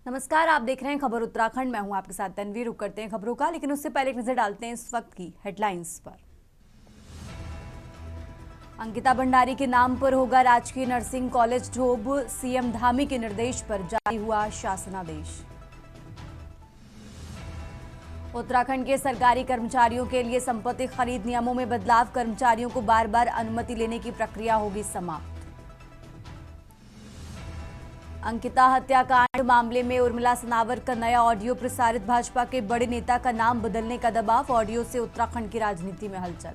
नमस्कार, आप देख रहे हैं खबर उत्तराखंड। मैं हूं आपके साथ तन्वी। रुक करते हैं खबरों का, लेकिन उससे पहले एक नजर डालते हैं इस वक्त की हेडलाइंस पर। अंकिता भंडारी के नाम पर होगा राजकीय नर्सिंग कॉलेज ढोब। सीएम धामी के निर्देश पर जारी हुआ शासनादेश। उत्तराखंड के सरकारी कर्मचारियों के लिए संपत्ति खरीद नियमों में बदलाव। कर्मचारियों को बार बार अनुमति लेने की प्रक्रिया होगी समाप्त। अंकिता हत्याकांड मामले में उर्मिला सनावर का नया ऑडियो प्रसारित। भाजपा के बड़े नेता का नाम बदलने का दबाव। ऑडियो से उत्तराखंड की राजनीति में हलचल।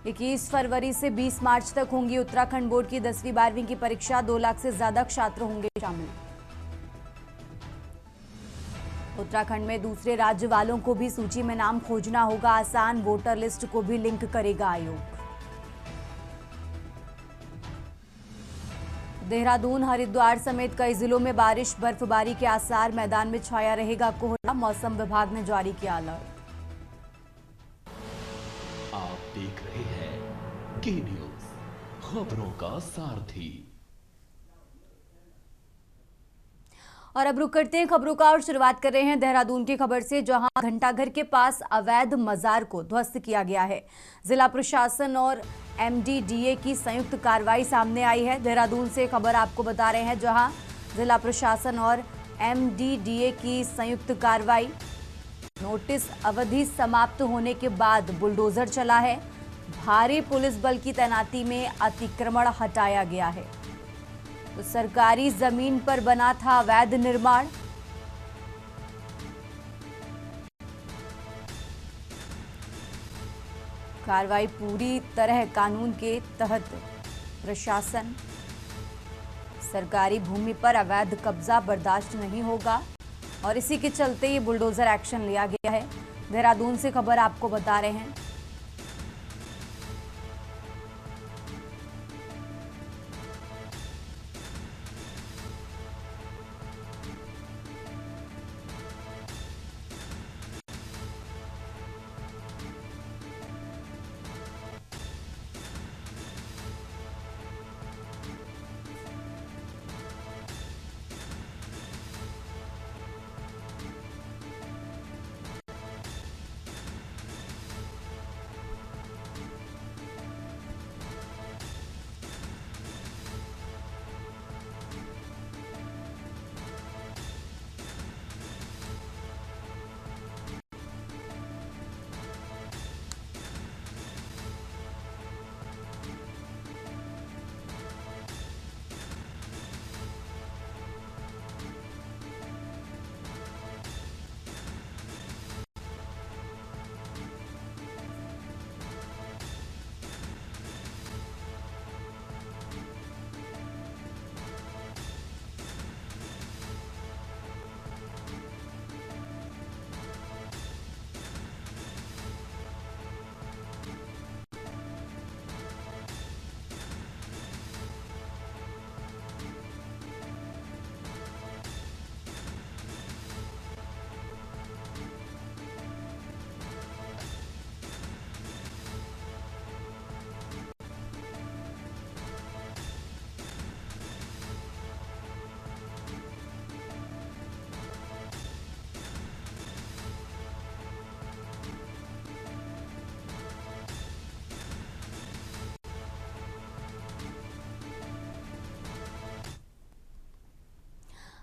21 फरवरी से 20 मार्च तक होंगी उत्तराखंड बोर्ड की 10वीं 12वीं की परीक्षा। 2 लाख से ज्यादा छात्र होंगे शामिल। उत्तराखंड में दूसरे राज्य वालों को भी सूची में नाम खोजना होगा आसान। वोटर लिस्ट को भी लिंक करेगा आयोग। देहरादून, हरिद्वार समेत कई जिलों में बारिश, बर्फबारी के आसार। मैदान में छाया रहेगा कोहरा। मौसम विभाग ने जारी किया अलर्ट। आप देख रहे हैं के न्यूज, खबरों का सारथी। और अब रुक करते हैं खबरों का और शुरुआत कर रहे हैं देहरादून की खबर से, जहां घंटाघर के पास अवैध मजार को ध्वस्त किया गया है। जिला प्रशासन और एमडीडीए की संयुक्त कार्रवाई सामने आई है। देहरादून से खबर आपको बता रहे हैं, जहां जिला प्रशासन और एमडीडीए की संयुक्त कार्रवाई। नोटिस अवधि समाप्त होने के बाद बुलडोजर चला है। भारी पुलिस बल की तैनाती में अतिक्रमण हटाया गया है। तो सरकारी जमीन पर बना था अवैध निर्माण। कार्रवाई पूरी तरह कानून के तहत। प्रशासन सरकारी भूमि पर अवैध कब्जा बर्दाश्त नहीं होगा और इसी के चलते ये बुलडोजर एक्शन लिया गया है। देहरादून से खबर आपको बता रहे हैं।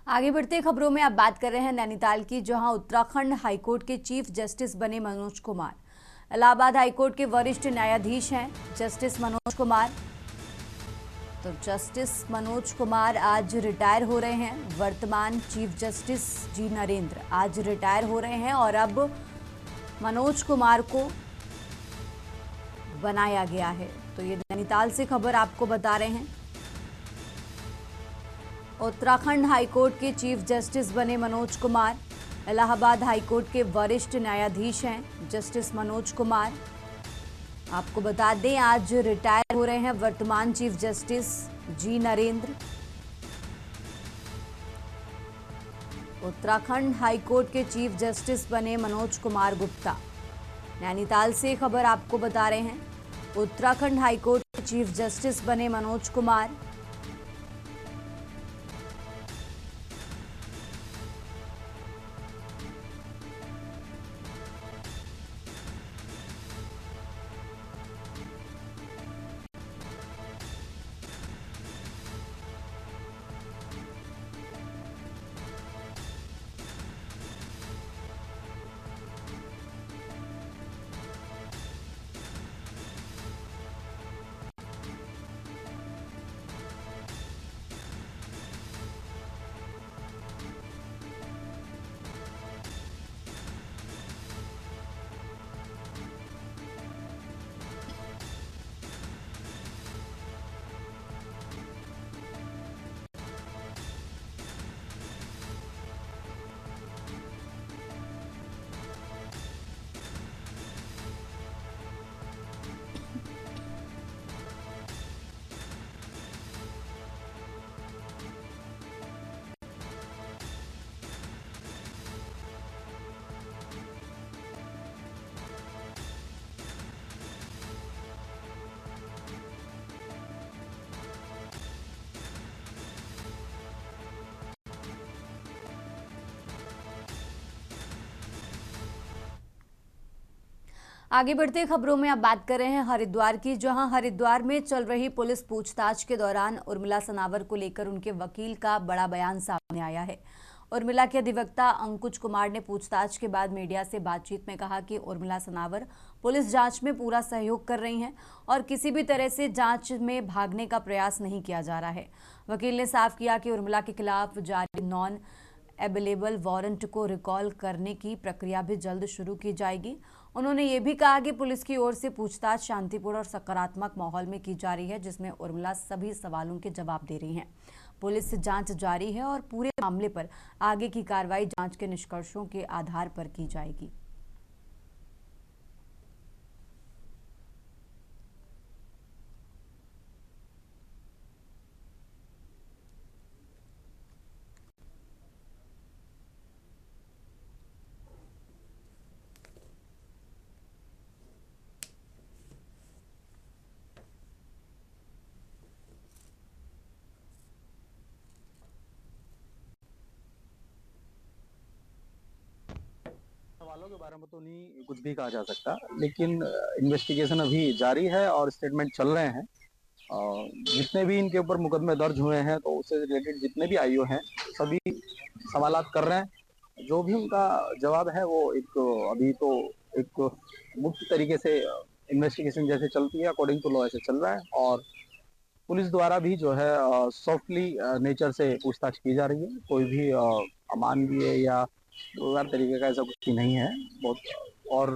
आगे बढ़ते खबरों में अब बात कर रहे हैं नैनीताल की, जहां उत्तराखंड हाईकोर्ट के चीफ जस्टिस बने मनोज कुमार। इलाहाबाद हाईकोर्ट के वरिष्ठ न्यायाधीश हैं जस्टिस मनोज कुमार। तो जस्टिस मनोज कुमार आज रिटायर हो रहे हैं। वर्तमान चीफ जस्टिस जी नरेंद्र आज रिटायर हो रहे हैं और अब मनोज कुमार को बनाया गया है। तो ये नैनीताल से खबर आपको बता रहे हैं। उत्तराखंड हाईकोर्ट के चीफ जस्टिस बने मनोज कुमार। इलाहाबाद हाईकोर्ट के वरिष्ठ न्यायाधीश हैं जस्टिस मनोज कुमार। आपको बता दें आज रिटायर हो रहे हैं वर्तमान chief justice G Narendra. Uttarakhand high court के चीफ जस्टिस बने मनोज कुमार गुप्ता। नैनीताल से खबर आपको बता रहे हैं। उत्तराखंड हाईकोर्ट के चीफ जस्टिस बने मनोज कुमार। आगे बढ़ते खबरों में अब बात कर रहे हैं हरिद्वार की, जहां हरिद्वार में चल रही पुलिस पूछताछ के दौरान उर्मिला सनावर को लेकर उनके वकील का बड़ा बयान सामने आया है। उर्मिला के अधिवक्ता अंकुश कुमार ने पूछताछ के बाद मीडिया से बातचीत में कहा कि उर्मिला सनावर पुलिस जांच में पूरा सहयोग कर रही हैं और किसी भी तरह से जांच में भागने का प्रयास नहीं किया जा रहा है। वकील ने साफ किया कि उर्मिला के खिलाफ जारी नॉन अवेलेबल वारंट को रिकॉल करने की प्रक्रिया भी जल्द शुरू की जाएगी। उन्होंने ये भी कहा कि पुलिस की ओर से पूछताछ शांतिपूर्ण और सकारात्मक माहौल में की जा रही है, जिसमें उर्मिला सभी सवालों के जवाब दे रही हैं। पुलिस जांच जारी है और पूरे मामले पर आगे की कार्रवाई जांच के निष्कर्षों के आधार पर की जाएगी। सवालों के बारे में तो नहीं कुछ भी कहा जा सकता, लेकिन इन्वेस्टिगेशन अभी जारी है और स्टेटमेंट चल रहे हैं। जितने भी इनके ऊपर मुकदमे दर्ज हुए हैं तो उससे रिलेटेड जितने भी आईओ हैं सभी सवालात कर रहे हैं। जो भी उनका जवाब है वो अभी तो एक गुप्त तरीके से इन्वेस्टिगेशन जैसे चलती है अकॉर्डिंग टू लॉ ऐसे चल रहा है, और पुलिस द्वारा भी जो है सॉफ्टली नेचर से पूछताछ की जा रही है। कोई भी अमानवीय या दुर्व्यवहार तरीके का ऐसा कुछ भी नहीं है। बहुत और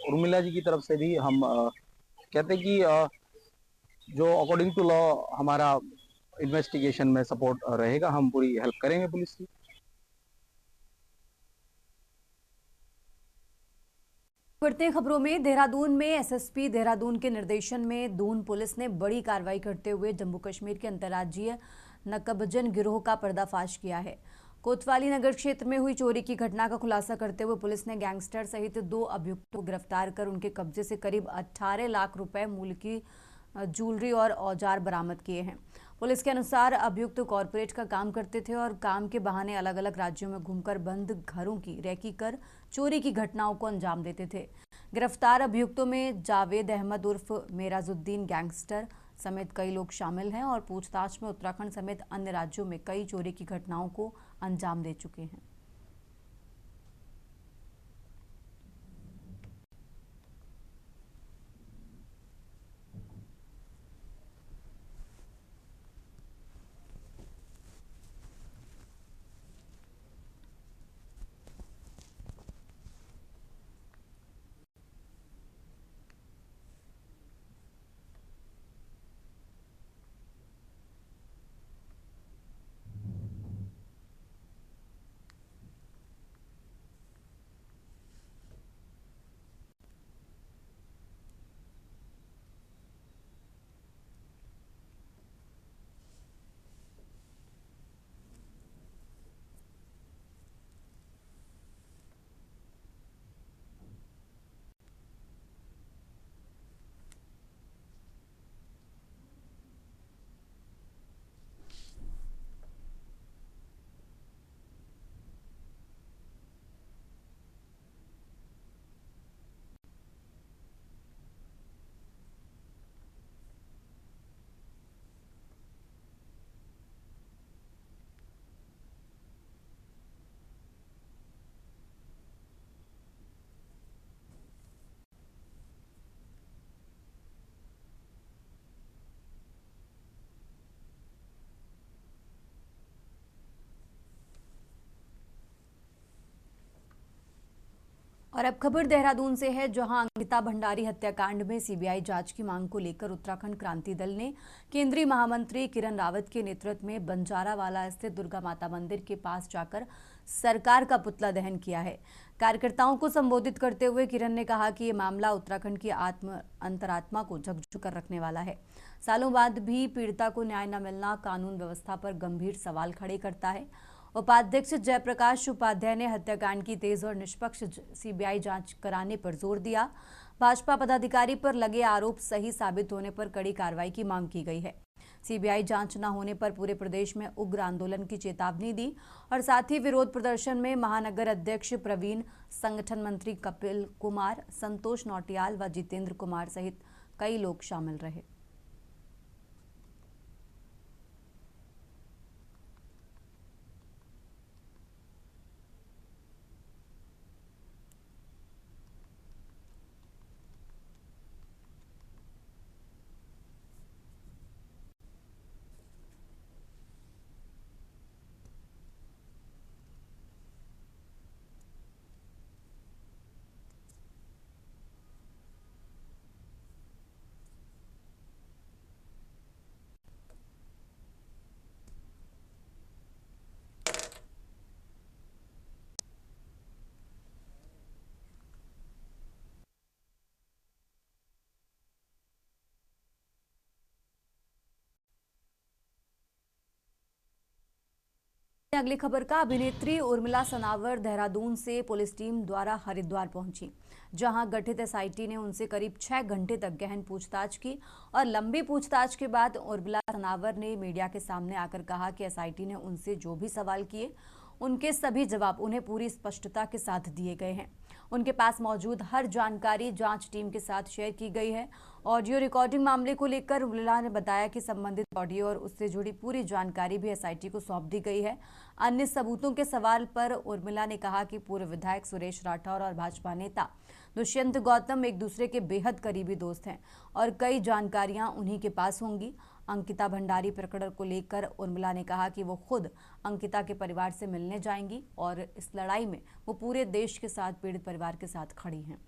उर्मिला जी की तरफ से भी हम कहते हैं कि जो अकॉर्डिंग टू लॉ हमारा इन्वेस्टिगेशन में सपोर्ट रहेगा, हम पूरी हेल्प करेंगे पुलिस की। बढ़ते खबरों में, देहरादून में एसएसपी देहरादून के निर्देशन में दून पुलिस ने बड़ी कार्रवाई करते हुए जम्मू कश्मीर के अंतर्राज्यीय नकबजन गिरोह का पर्दाफाश किया है। कोतवाली नगर क्षेत्र में हुई चोरी की घटना का खुलासा करते हुए पुलिस ने गैंगस्टर सहित 2 अभियुक्तों को गिरफ्तार कर उनके कब्जे से करीब 18 लाख रुपए मूल्य की ज्वेलरी और औजार बरामद किए हैं। पुलिस के अनुसार अभियुक्त कॉरपोरेट का काम करते थे और काम के बहाने अलग अलग राज्यों में घूमकर बंद घरों की रेकी कर चोरी की घटनाओं को अंजाम देते थे। गिरफ्तार अभियुक्तों में जावेद अहमद उर्फ मेराजुद्दीन गैंगस्टर समेत कई लोग शामिल हैं और पूछताछ में उत्तराखंड समेत अन्य राज्यों में कई चोरी की घटनाओं को अंजाम दे चुके हैं। और अब खबर देहरादून से है, जहां अंकिता भंडारी हत्याकांड में सीबीआई जांच की मांग को लेकर उत्तराखंड क्रांति दल ने केंद्रीय महामंत्री किरण रावत के नेतृत्व में बंजारावाला स्थित दुर्गा माता मंदिर के पास जाकर सरकार का पुतला दहन किया है। कार्यकर्ताओं को संबोधित करते हुए किरण ने कहा कि ये मामला उत्तराखंड की अंतरात्मा को झकझोर कर रखने वाला है। सालों बाद भी पीड़िता को न्याय न मिलना कानून व्यवस्था पर गंभीर सवाल खड़े करता है। उपाध्यक्ष जयप्रकाश उपाध्याय ने हत्याकांड की तेज और निष्पक्ष सीबीआई जांच कराने पर जोर दिया। भाजपा पदाधिकारी पर लगे आरोप सही साबित होने पर कड़ी कार्रवाई की मांग की गई है। सीबीआई जांच न होने पर पूरे प्रदेश में उग्र आंदोलन की चेतावनी दी और साथ ही विरोध प्रदर्शन में महानगर अध्यक्ष प्रवीण, संगठन मंत्री कपिल कुमार, संतोष नौटियाल व जितेंद्र कुमार सहित कई लोग शामिल रहे। अगली खबर का, अभिनेत्री उर्मिला सनावर देहरादून से पुलिस टीम द्वारा हरिद्वार पहुंची, जहां गठित एसआईटी ने उनसे करीब 6 घंटे तक गहन पूछताछ की और लंबी पूछताछ के बाद उर्मिला सनावर ने मीडिया के सामने आकर कहा कि एसआईटी ने उनसे जो भी सवाल किए उनके सभी जवाब उन्हें पूरी स्पष्टता के साथ दिए गए हैं। उनके पास मौजूद हर जानकारी जांच टीम के साथ शेयर की गई है। ऑडियो रिकॉर्डिंग मामले को लेकर उर्मिला ने बताया कि संबंधित ऑडियो और उससे जुड़ी पूरी जानकारी भी एसआईटी को सौंप दी गई है। अन्य सबूतों के सवाल पर उर्मिला ने कहा कि पूर्व विधायक सुरेश राठौर और भाजपा नेता दुष्यंत गौतम एक दूसरे के बेहद करीबी दोस्त हैं और कई जानकारियां उन्हीं के पास होंगी। अंकिता भंडारी प्रकरण को लेकर उर्मिला ने कहा कि वो खुद अंकिता के परिवार से मिलने जाएंगी और इस लड़ाई में वो पूरे देश के साथ पीड़ित परिवार के साथ खड़ी हैं।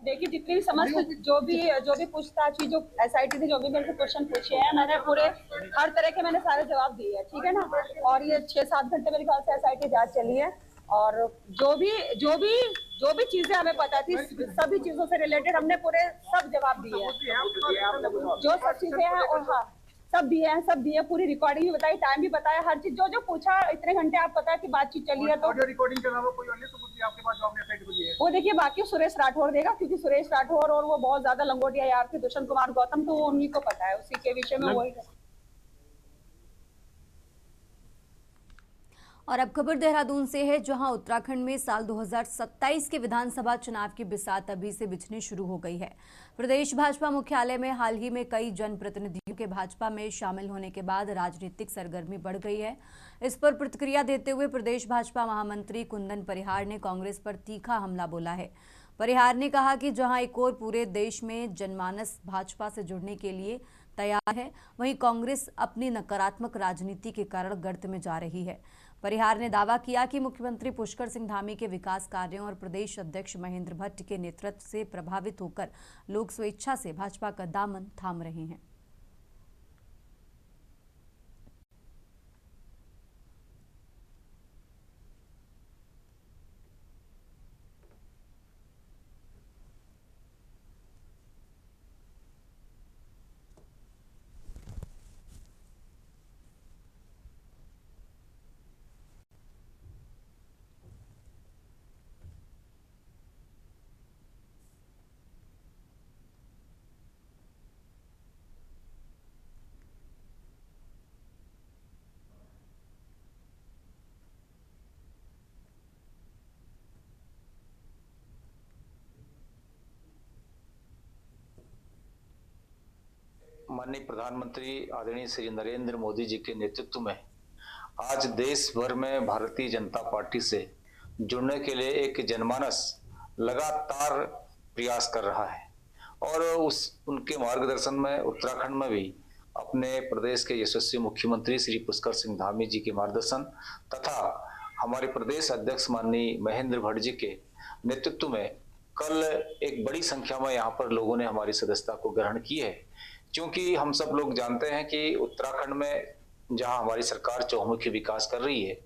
देखिए, जितनी भी समस्त जो भी पूछताछ की, जो एसआईटी ने जो भी मेरे से क्वेश्चन पूछे हैं, मैंने पूरे हर तरह के मैंने सारे जवाब दिए हैं, ठीक है ना। और ये 6-7 घंटे मेरे ख्याल से एसआईटी जांच चली है और जो भी चीजें हमें पता थी, सभी चीजों से रिलेटेड हमने पूरे सब जवाब दिए हैं, जो सब चीजें हैं। और हाँ, सब दिए, पूरी रिकॉर्डिंग भी बताई, टाइम भी बताया, हर चीज जो पूछा। इतने घंटे आप पता है कि बातचीत चली है। तो ऑडियो रिकॉर्डिंग के अलावा कोई अन्य सबूत भी आपके पास जो आपने एसआईटी को दिए हैं? वो देखिए, बाकी सुरेश राठौर देगा, क्योंकि सुरेश राठौर और वो बहुत ज्यादा लंगोटिया यार थे, दुष्यंत कुमार गौतम, तो वो उन्हीं को पता है, उसी के विषय में वही। और अब खबर देहरादून से है, जहां उत्तराखंड में साल 2027 के विधानसभा चुनाव की बिसात अभी से बिछनी शुरू हो गई है। प्रदेश भाजपा मुख्यालय में हाल ही में कई जनप्रतिनिधियों के भाजपा में शामिल होने के बाद राजनीतिक सरगर्मी बढ़ गई है। इस पर प्रतिक्रिया देते हुए प्रदेश भाजपा महामंत्री कुंदन परिहार ने कांग्रेस पर तीखा हमला बोला है। परिहार ने कहा कि जहां एक ओर पूरे देश में जनमानस भाजपा से जुड़ने के लिए तैयार है, वहीं कांग्रेस अपनी नकारात्मक राजनीति के कारण गर्त में जा रही है। परिहार ने दावा किया कि मुख्यमंत्री पुष्कर सिंह धामी के विकास कार्यों और प्रदेश अध्यक्ष महेंद्र भट्ट के नेतृत्व से प्रभावित होकर लोग स्वेच्छा से भाजपा का दामन थाम रहे हैं। माननीय प्रधानमंत्री आदरणीय श्री नरेंद्र मोदी जी के नेतृत्व में आज देश भर में भारतीय जनता पार्टी से जुड़ने के लिए एक जनमानस लगातार प्रयास कर रहा है और उनके मार्गदर्शन में उत्तराखंड में भी अपने प्रदेश के यशस्वी मुख्यमंत्री श्री पुष्कर सिंह धामी जी के मार्गदर्शन तथा हमारे प्रदेश अध्यक्ष माननीय महेंद्र भट्ट जी के नेतृत्व में कल एक बड़ी संख्या में यहाँ पर लोगों ने हमारी सदस्यता को ग्रहण की है। क्योंकि हम सब लोग जानते हैं कि उत्तराखंड में जहाँ हमारी सरकार चहुमुखी विकास कर रही है,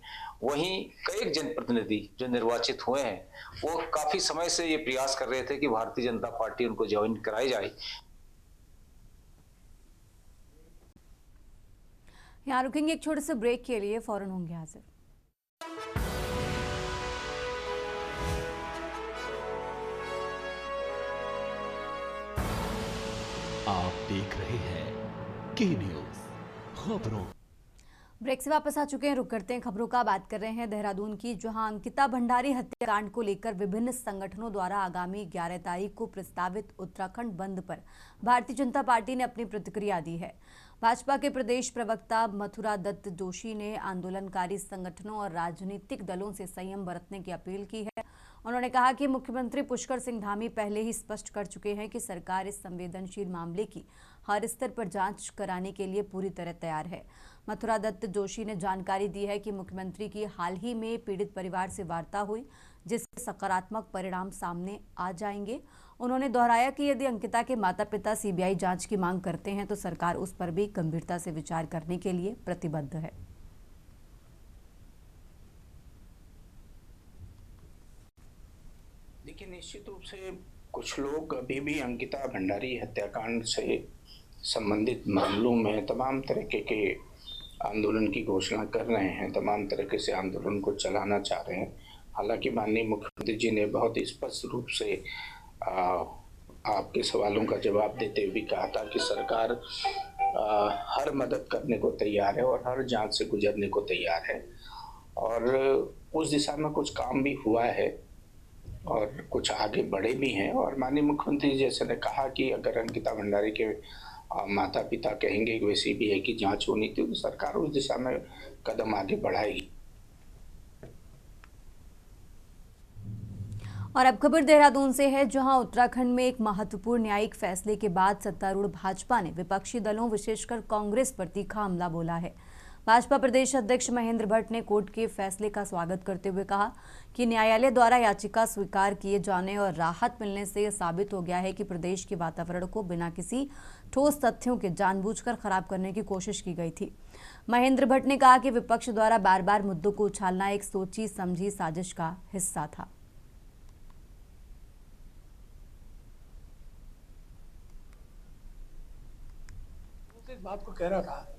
वहीं कई जनप्रतिनिधि जो निर्वाचित हुए हैं वो काफी समय से ये प्रयास कर रहे थे कि भारतीय जनता पार्टी उनको ज्वाइन कराई जाए। यहाँ रुकेंगे एक छोटे से ब्रेक के लिए, फौरन होंगे हाजिर। आप देख रहे हैं के न्यूज खबरों। ब्रेक से वापस आ चुके हैं, रुक करते हैं खबरों का। बात कर रहे हैं देहरादून की, जहां अंकिता भंडारी हत्याकांड को लेकर विभिन्न संगठनों द्वारा आगामी 11 तारीख को प्रस्तावित उत्तराखंड बंद पर भारतीय जनता पार्टी ने अपनी प्रतिक्रिया दी है। भाजपा के प्रदेश प्रवक्ता मथुरा दत्त जोशी ने आंदोलनकारी संगठनों और राजनीतिक दलों से संयम बरतने की अपील की है। उन्होंने कहा कि मुख्यमंत्री पुष्कर सिंह धामी पहले ही स्पष्ट कर चुके हैं कि सरकार इस संवेदनशील मामले की हर स्तर पर जांच कराने के लिए पूरी तरह तैयार है। मथुरा दत्त जोशी ने जानकारी दी है कि मुख्यमंत्री की हाल ही में पीड़ित परिवार से वार्ता हुई, जिसके सकारात्मक परिणाम सामने आ जाएंगे। उन्होंने दोहराया कि यदि अंकिता के माता पिता सीबीआई जांच की मांग करते हैं तो सरकार उस पर भी गंभीरता से विचार करने के लिए प्रतिबद्ध है। देखिए, निश्चित रूप से कुछ लोग अभी भी अंकिता भंडारी हत्याकांड से संबंधित मामलों में तमाम तरीके के आंदोलन की घोषणा कर रहे हैं, तमाम तरीके से आंदोलन को चलाना चाह रहे हैं। हालांकि माननीय मुख्यमंत्री जी ने बहुत स्पष्ट रूप से आपके सवालों का जवाब देते हुए कहा था कि सरकार हर मदद करने को तैयार है और हर जांच से गुजरने को तैयार है, और उस दिशा में कुछ काम भी हुआ है और कुछ आगे बढ़े भी हैं। और माननीय मुख्यमंत्री जैसे ने कहा कि अगर अंकिता भंडारी के माता पिता कहेंगे कि वैसी भी है कि जांच होनी थी, तो सरकार उस दिशा में कदम आगे बढ़ाएगी। और अब खबर देहरादून से है, जहां उत्तराखंड में एक महत्वपूर्ण न्यायिक फैसले के बाद सत्तारूढ़ भाजपा ने विपक्षी दलों विशेषकर कांग्रेस पर तीखा हमला बोला है। भाजपा प्रदेश अध्यक्ष महेंद्र भट्ट ने कोर्ट के फैसले का स्वागत करते हुए कहा कि न्यायालय द्वारा याचिका स्वीकार किए जाने और राहत मिलने से यह साबित हो गया है कि प्रदेश के वातावरण को बिना किसी ठोस तथ्यों के जानबूझकर खराब करने की कोशिश की गई थी। महेंद्र भट्ट ने कहा कि विपक्ष द्वारा बार बार मुद्दों को उछालना एक सोची समझी साजिश का हिस्सा था। इस बात को कह रहा था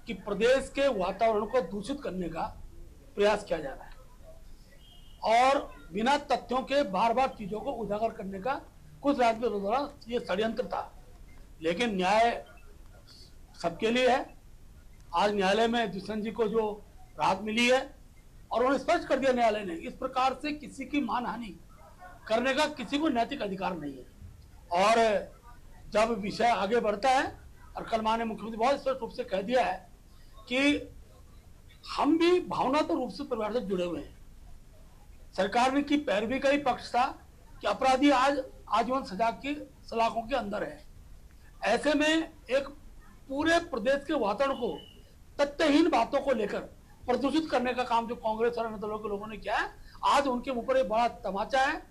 कि प्रदेश के वातावरण को दूषित करने का प्रयास किया जा रहा है और बिना तथ्यों के बार बार चीजों को उजागर करने का कुछ राजनीतिक द्वारा ये षड्यंत्र था। लेकिन न्याय सबके लिए है। आज न्यायालय में दुष्यंत जी को जो राहत मिली है और उन्होंने स्पष्ट कर दिया न्यायालय ने, इस प्रकार से किसी की मानहानि करने का किसी को नैतिक अधिकार नहीं है। और जब विषय आगे बढ़ता है, और कल माननीय मुख्यमंत्री बहुत स्पष्ट रूप से कह दिया है कि हम भी भावनात्मक रूप से परिवार से जुड़े हुए हैं। सरकार ने की पैरवी का ही पक्ष था कि अपराधी आज आजीवन सजा की सलाखों के अंदर है। ऐसे में एक पूरे प्रदेश के वातावरण को तथ्यहीन बातों को लेकर प्रदूषित करने का काम जो कांग्रेस और अन्य दलों के लोगों ने किया है, आज उनके ऊपर एक बड़ा तमाचा है।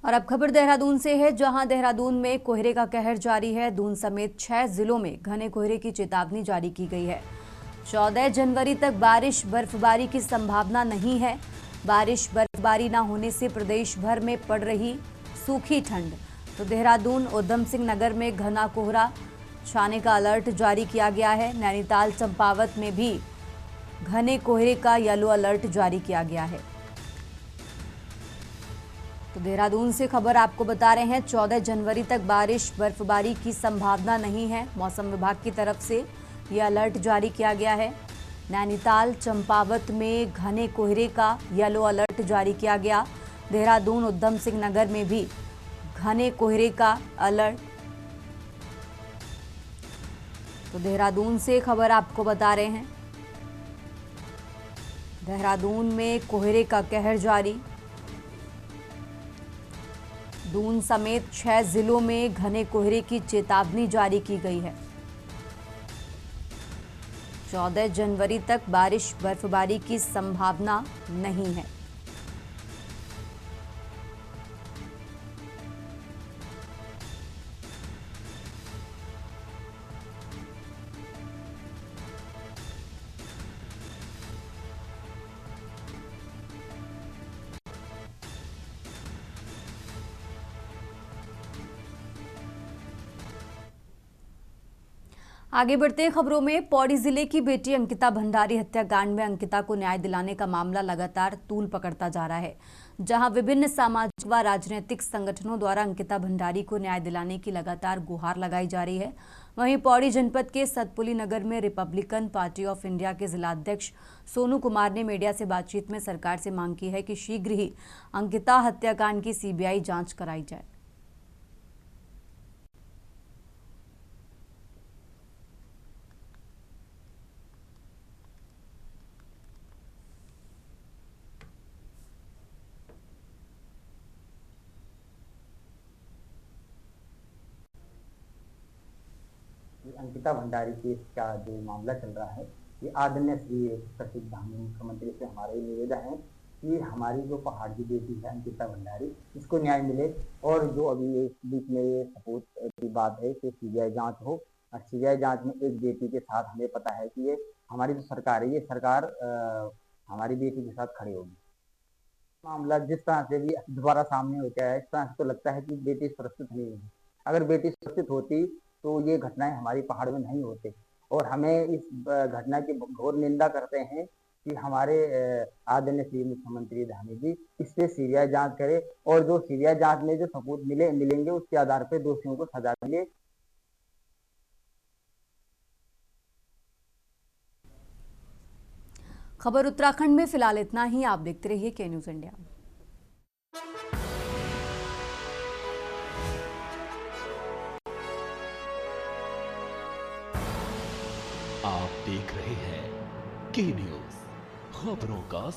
और अब खबर देहरादून से है, जहां देहरादून में कोहरे का कहर जारी है। दून समेत 6 जिलों में घने कोहरे की चेतावनी जारी की गई है। 14 जनवरी तक बारिश बर्फबारी की संभावना नहीं है। बारिश बर्फबारी न होने से प्रदेश भर में पड़ रही सूखी ठंड। तो देहरादून उधम सिंह नगर में घना कोहरा छाने का अलर्ट जारी किया गया है। नैनीताल चंपावत में भी घने कोहरे का येलो अलर्ट जारी किया गया है। तो देहरादून से खबर आपको बता रहे हैं, 14 जनवरी तक बारिश बर्फबारी की संभावना नहीं है। मौसम विभाग की तरफ से यह अलर्ट जारी किया गया है। नैनीताल चंपावत में घने कोहरे का येलो अलर्ट जारी किया गया। देहरादून उधम सिंह नगर में भी घने कोहरे का अलर्ट। तो देहरादून से खबर आपको बता रहे हैं, देहरादून में कोहरे का कहर जारी। दून समेत 6 जिलों में घने कोहरे की चेतावनी जारी की गई है। 14 जनवरी तक बारिश बर्फबारी की संभावना नहीं है। आगे बढ़ते हैं खबरों में। पौड़ी जिले की बेटी अंकिता भंडारी हत्याकांड में अंकिता को न्याय दिलाने का मामला लगातार तूल पकड़ता जा रहा है। जहां विभिन्न सामाजिक व राजनीतिक संगठनों द्वारा अंकिता भंडारी को न्याय दिलाने की लगातार गुहार लगाई जा रही है, वहीं पौड़ी जनपद के सतपुली नगर में रिपब्लिकन पार्टी ऑफ इंडिया के जिलाध्यक्ष सोनू कुमार ने मीडिया से बातचीत में सरकार से मांग की है कि शीघ्र ही अंकिता हत्याकांड की सीबीआई जांच कराई जाए। अंकिता भंडारी केस का जो मामला चल रहा है, ये आदरणीय श्री प्रसिद्ध धामी मुख्यमंत्री से हमारे निवेदन है कि हमारी जो पहाड़ की बेटी है अंकिता भंडारी, इसको न्याय मिले। और जो अभी इस बीच में ये सपोर्ट की बात है कि सीबीआई जांच हो, और सीबीआई जांच में एक बेटी के साथ हमें पता है कि ये हमारी जो सरकार है, ये सरकार हमारी बेटी के साथ खड़ी होगी। मामला जिस तरह से भी दोबारा सामने हो गया है, इस तरह से तो लगता है कि बेटी सुरक्षित नहीं होगी। अगर बेटी सुरक्षित होती तो ये घटनाएं हमारी पहाड़ में नहीं होते। और हमें इस घटना की घोर निंदा करते हैं कि हमारे आदरणीय श्री मुख्यमंत्री धामी जी इस पे सीबीआई जांच करे, और जो सीबीआई जांच में जो सबूत मिलेंगे उसके आधार पर दोषियों को सजा मिले। खबर उत्तराखंड में फिलहाल इतना ही। आप देखते रहिए के न्यूज इंडिया। आप देख रहे हैं के न्यूज, खबरों का